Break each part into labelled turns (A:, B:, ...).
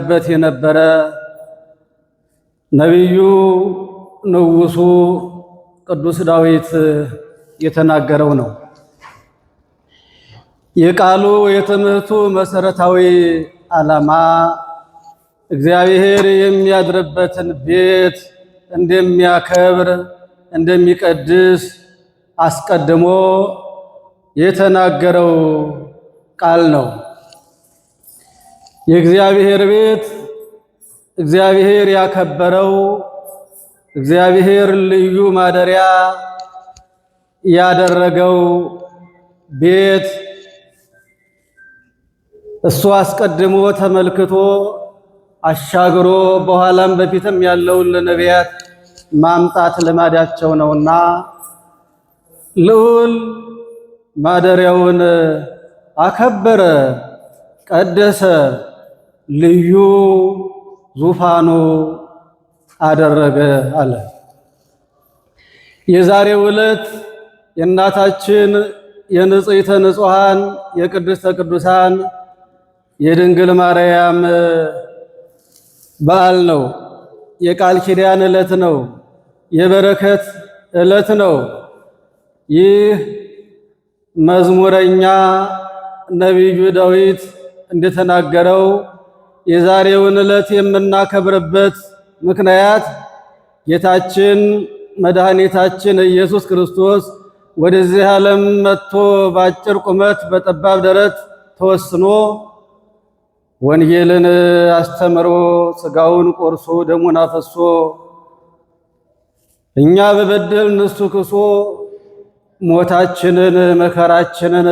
A: በት የነበረ ነብዩ ንጉሱ ቅዱስ ዳዊት የተናገረው ነው። የቃሉ የትምህርቱ መሰረታዊ ዓላማ እግዚአብሔር የሚያድርበትን ቤት እንደሚያከብር እንደሚቀድስ አስቀድሞ የተናገረው ቃል ነው። የእግዚአብሔር ቤት እግዚአብሔር ያከበረው እግዚአብሔር ልዩ ማደሪያ ያደረገው ቤት እሱ አስቀድሞ ተመልክቶ አሻግሮ በኋላም በፊትም ያለውን ለነቢያት ማምጣት ልማዳቸው ነውና ልዑል ማደሪያውን አከበረ፣ ቀደሰ፣ ልዩ ዙፋኑ አደረገ አለ። የዛሬው ዕለት የእናታችን የንጽሕተ ንጹሐን የቅድስተ ቅዱሳን የድንግል ማርያም በዓል ነው። የቃል ኪዳን ዕለት ነው። የበረከት ዕለት ነው። ይህ መዝሙረኛ ነቢዩ ዳዊት እንደተናገረው የዛሬውን ዕለት የምናከብርበት ምክንያት ጌታችን መድኃኒታችን ኢየሱስ ክርስቶስ ወደዚህ ዓለም መጥቶ በአጭር ቁመት በጠባብ ደረት ተወስኖ ወንጌልን አስተምሮ ሥጋውን ቆርሶ ደሙን አፈሶ እኛ በበደልን እሱ ክሶ ሞታችንን መከራችንን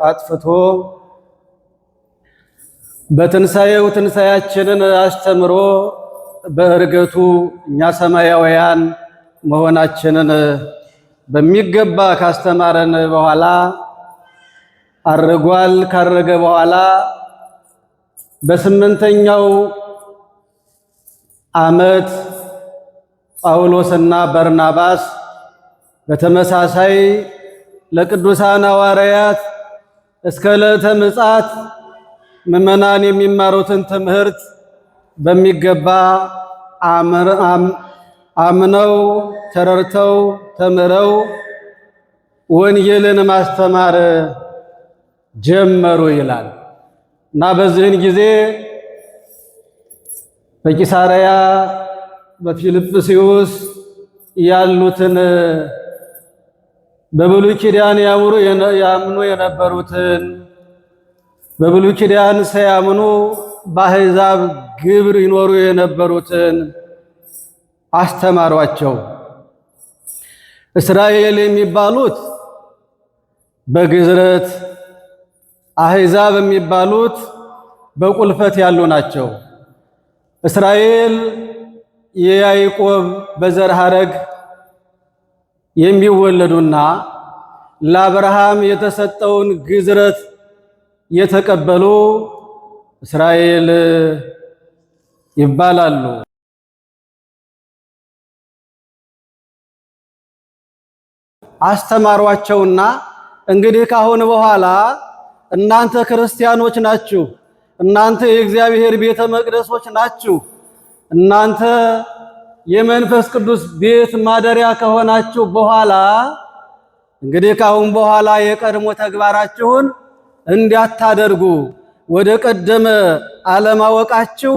A: አጥፍቶ በትንሣኤው ትንሣኤያችንን አስተምሮ በእርገቱ እኛ ሰማያውያን መሆናችንን በሚገባ ካስተማረን በኋላ አርጓል። ካረገ በኋላ በስምንተኛው ዓመት ጳውሎስና በርናባስ በተመሳሳይ ለቅዱሳን ሐዋርያት እስከ ዕለተ ምጽአት ምዕመናን የሚማሩትን ትምህርት በሚገባ አምነው ተረድተው ተምረው ወንጌልን ማስተማር ጀመሩ ይላል እና በዚህን ጊዜ በቂሳርያ በፊልጵስዩስ ያሉትን በብሉይ ኪዳን ያምኑ የነበሩትን በብሉይ ኪዳን ሳያምኑ በአሕዛብ ግብር ይኖሩ የነበሩትን አስተማሯቸው። እስራኤል የሚባሉት በግዝረት አሕዛብ የሚባሉት በቁልፈት ያሉ ናቸው። እስራኤል የያዕቆብ በዘር ሐረግ የሚወለዱና ለአብርሃም የተሰጠውን ግዝረት የተቀበሉ እስራኤል ይባላሉ። አስተማሯቸውና እንግዲህ ካሁን በኋላ እናንተ ክርስቲያኖች ናችሁ፣ እናንተ የእግዚአብሔር ቤተ መቅደሶች ናችሁ፣ እናንተ የመንፈስ ቅዱስ ቤት ማደሪያ ከሆናችሁ በኋላ እንግዲህ ካሁን በኋላ የቀድሞ ተግባራችሁን እንዲያታደርጉ ወደ ቀደመ አለማወቃችሁ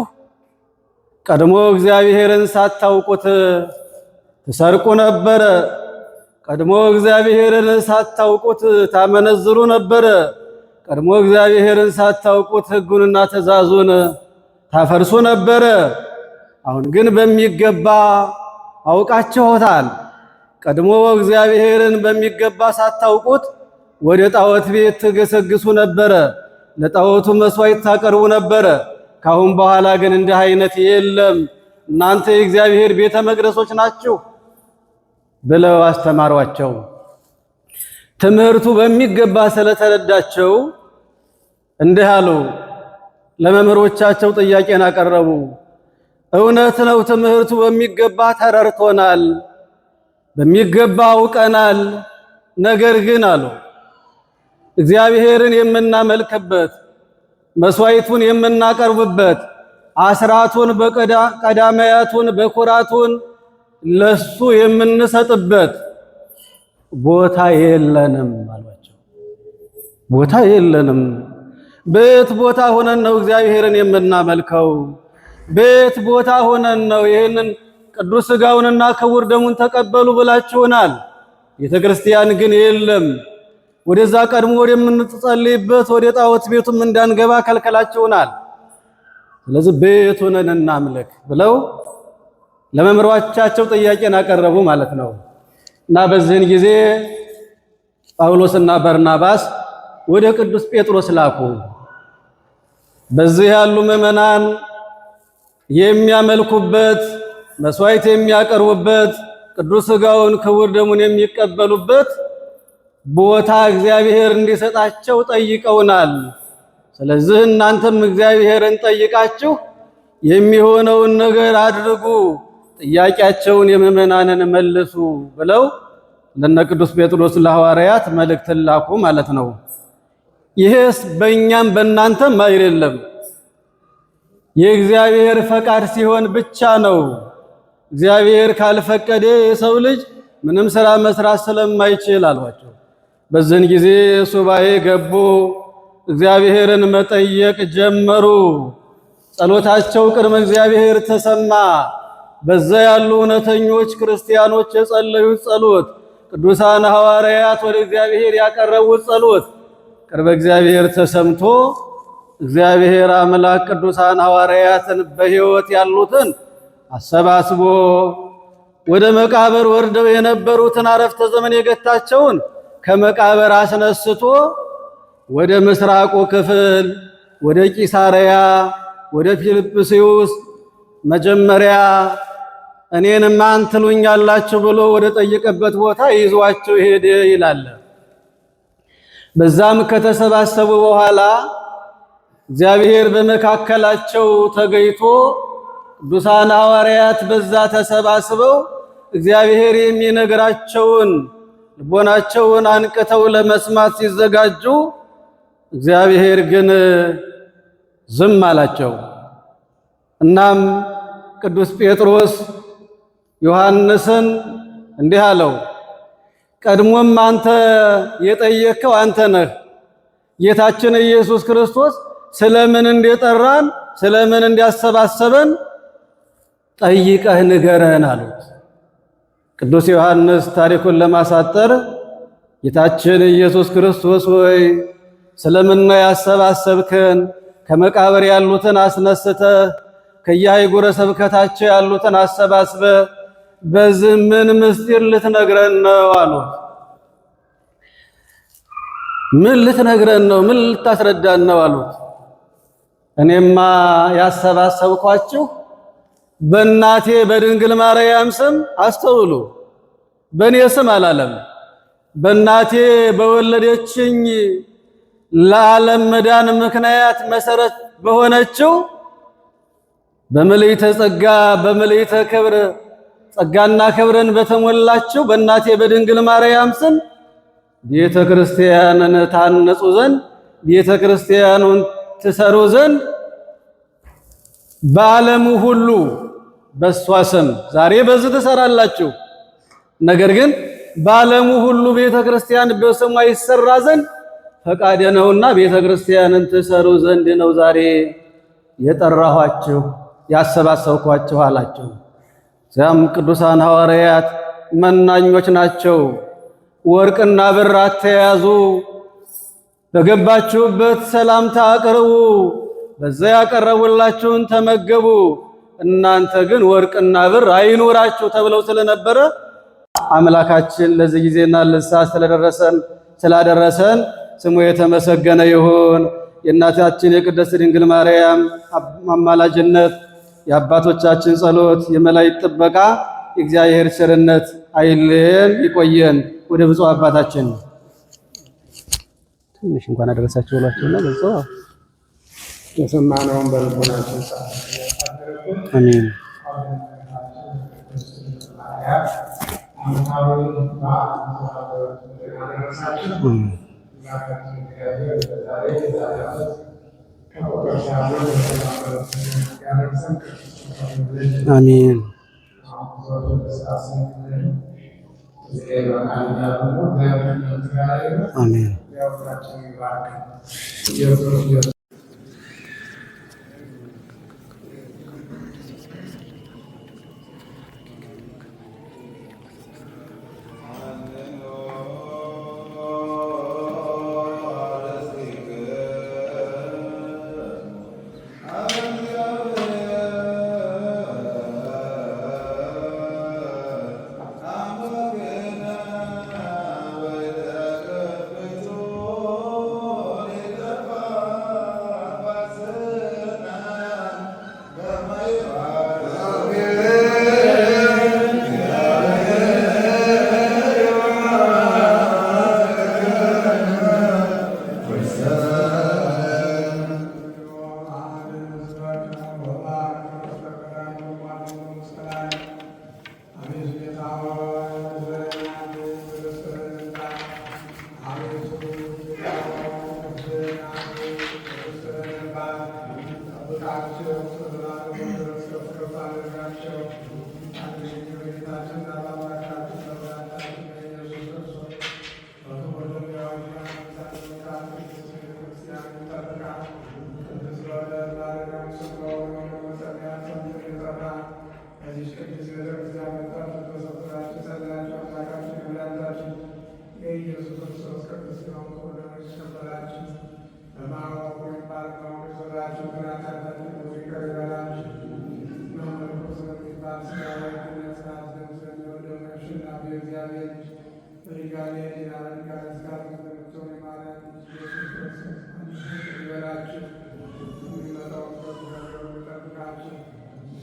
A: ቀድሞ እግዚአብሔርን ሳታውቁት ትሰርቁ ነበረ፣ ቀድሞ እግዚአብሔርን ሳታውቁት ታመነዝሩ ነበረ፣ ቀድሞ እግዚአብሔርን ሳታውቁት ሕጉንና ትእዛዙን ታፈርሱ ነበረ። አሁን ግን በሚገባ አውቃችሁታል። ቀድሞ እግዚአብሔርን በሚገባ ሳታውቁት ወደ ጣዖት ቤት ትገሰግሱ ነበረ፣ ለጣዖቱ መስዋዕት ታቀርቡ ነበረ። ካሁን በኋላ ግን እንዲህ አይነት የለም፣ እናንተ የእግዚአብሔር ቤተ መቅደሶች ናችሁ ብለው አስተማሯቸው። ትምህርቱ በሚገባ ስለተረዳቸው እንዲህ አሉ። ለመምህሮቻቸው ጥያቄን አቀረቡ። እውነት ነው፣ ትምህርቱ በሚገባ ተረድቶናል፣ በሚገባ አውቀናል። ነገር ግን አሉ እግዚአብሔርን የምናመልክበት መስዋዕቱን የምናቀርብበት አስራቱን ቀዳማያቱን በኩራቱን ለሱ የምንሰጥበት ቦታ የለንም አሏቸው። ቦታ የለንም። ቤት ቦታ ሆነን ነው እግዚአብሔርን የምናመልከው። ቤት ቦታ ሆነን ነው ይህንን ቅዱስ ሥጋውንና ክቡር ደሙን ተቀበሉ ብላችሁናል። ቤተ ክርስቲያን ግን የለም። ወደዛ ቀድሞ ወደምንጸልይበት ወደ ጣዖት ቤቱም እንዳንገባ ከልከላችሁናል። ስለዚህ ቤት ሆነን እናምልክ ብለው ለመምህሮቻቸው ጥያቄን አቀረቡ ማለት ነው። እና በዚህን ጊዜ ጳውሎስና በርናባስ ወደ ቅዱስ ጴጥሮስ ላኩ። በዚህ ያሉ ምዕመናን የሚያመልኩበት መስዋዕት የሚያቀርቡበት ቅዱስ ሥጋውን ክቡር ደሙን የሚቀበሉበት ቦታ እግዚአብሔር እንዲሰጣቸው ጠይቀውናል። ስለዚህ እናንተም እግዚአብሔርን ጠይቃችሁ የሚሆነውን ነገር አድርጉ፣ ጥያቄያቸውን የምዕመናንን መልሱ ብለው ለነ ቅዱስ ጴጥሮስ ለሐዋርያት መልእክትን ላኩ ማለት ነው። ይሄስ በእኛም በእናንተም አይደለም፣ የእግዚአብሔር ፈቃድ ሲሆን ብቻ ነው። እግዚአብሔር ካልፈቀደ የሰው ልጅ ምንም ሥራ መስራት ስለማይችል አሏቸው። በዚህን ጊዜ ሱባኤ ገቡ፣ እግዚአብሔርን መጠየቅ ጀመሩ። ጸሎታቸው ቅድመ እግዚአብሔር ተሰማ። በዛ ያሉ እውነተኞች ክርስቲያኖች የጸለዩት ጸሎት፣ ቅዱሳን ሐዋርያት ወደ እግዚአብሔር ያቀረቡት ጸሎት ቅርበ እግዚአብሔር ተሰምቶ እግዚአብሔር አምላክ ቅዱሳን ሐዋርያትን በሕይወት ያሉትን አሰባስቦ ወደ መቃብር ወርደው የነበሩትን አረፍተ ዘመን የገታቸውን ከመቃብር አስነስቶ ወደ ምስራቁ ክፍል ወደ ቂሳርያ ወደ ፊልጵስዩስ መጀመሪያ እኔን ማን ትሉኛላችሁ ብሎ ወደ ጠየቀበት ቦታ ይዟቸው ሄደ ይላል። በዛም ከተሰባሰቡ በኋላ እግዚአብሔር በመካከላቸው ተገይቶ ቅዱሳን ሐዋርያት በዛ ተሰባስበው እግዚአብሔር የሚነግራቸውን ልቦናቸውን አንቅተው ለመስማት ሲዘጋጁ እግዚአብሔር ግን ዝም አላቸው። እናም ቅዱስ ጴጥሮስ ዮሐንስን እንዲህ አለው፣ ቀድሞም አንተ የጠየቅከው አንተ ነህ። ጌታችን ኢየሱስ ክርስቶስ ስለምን እንደጠራን ስለምን እንዲያሰባሰበን ጠይቀህ ንገረን አሉት። ቅዱስ ዮሐንስ ታሪኩን ለማሳጠር ጌታችን ኢየሱስ ክርስቶስ ሆይ ስለምን ያሰባሰብከን? ከመቃብር ያሉትን አስነስተህ ከየአህጉረ ስብከታቸው ያሉትን አሰባስበ በዚህ ምን ምስጢር ልትነግረን ነው አሉት። ምን ልትነግረን ነው? ምን ልታስረዳን ነው አሉት። እኔማ ያሰባሰብኳችሁ በእናቴ በድንግል ማርያም ስም አስተውሉ። በእኔ ስም አላለም። በእናቴ በወለደችኝ ለዓለም መዳን ምክንያት መሰረት በሆነችው በመልዕልተ ጸጋ በመልዕልተ ክብር ጸጋና ክብርን በተሞላችው በእናቴ በድንግል ማርያም ስም ቤተ ክርስቲያንን ታነጹ ዘንድ ቤተ ክርስቲያኑን ትሰሩ ዘንድ በዓለሙ ሁሉ በሷ ስም ዛሬ በዚህ ትሰራላችሁ። ነገር ግን በዓለሙ ሁሉ ቤተ ክርስቲያን በስሟ ይሰራ ዘንድ ፈቃደ ነውና ቤተ ክርስቲያንን ትሰሩ ዘንድ ነው ዛሬ የጠራኋችሁ ያሰባሰብኳችሁ አላቸው። እዚያም ቅዱሳን ሐዋርያት መናኞች ናቸው። ወርቅና ብር አትያዙ፣ በገባችሁበት ሰላምታ አቅርቡ፣ በዛ ያቀረቡላችሁን ተመገቡ፣ እናንተ ግን ወርቅና ብር አይኑራችሁ ተብለው ስለነበረ አምላካችን ለዚህ ጊዜና ለሰዓት ስላደረሰን ስሙ የተመሰገነ ይሁን። የእናታችን የቅድስት ድንግል ማርያም አማላጅነት፣ የአባቶቻችን ጸሎት፣ የመላእክት ጥበቃ፣ የእግዚአብሔር ቸርነት አይለየን፣ ይቆየን። ወደ ብፁዕ አባታችን ትንሽ እንኳን አደረሳችሁ ብሏቸውና በዛው
B: የሰማነውን በልቦናችን
A: አሜን። አሜን። አሜን።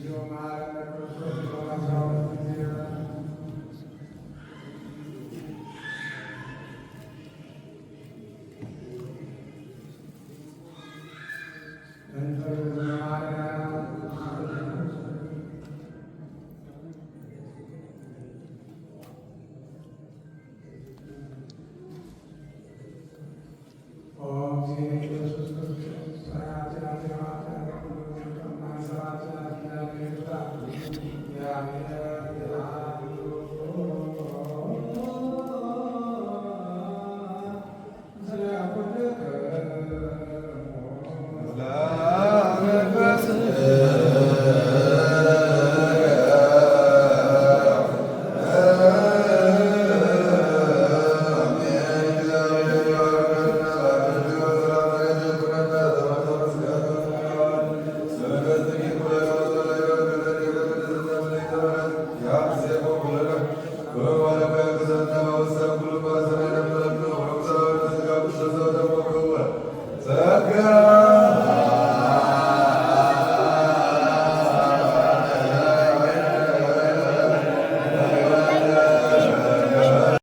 B: Io male per questo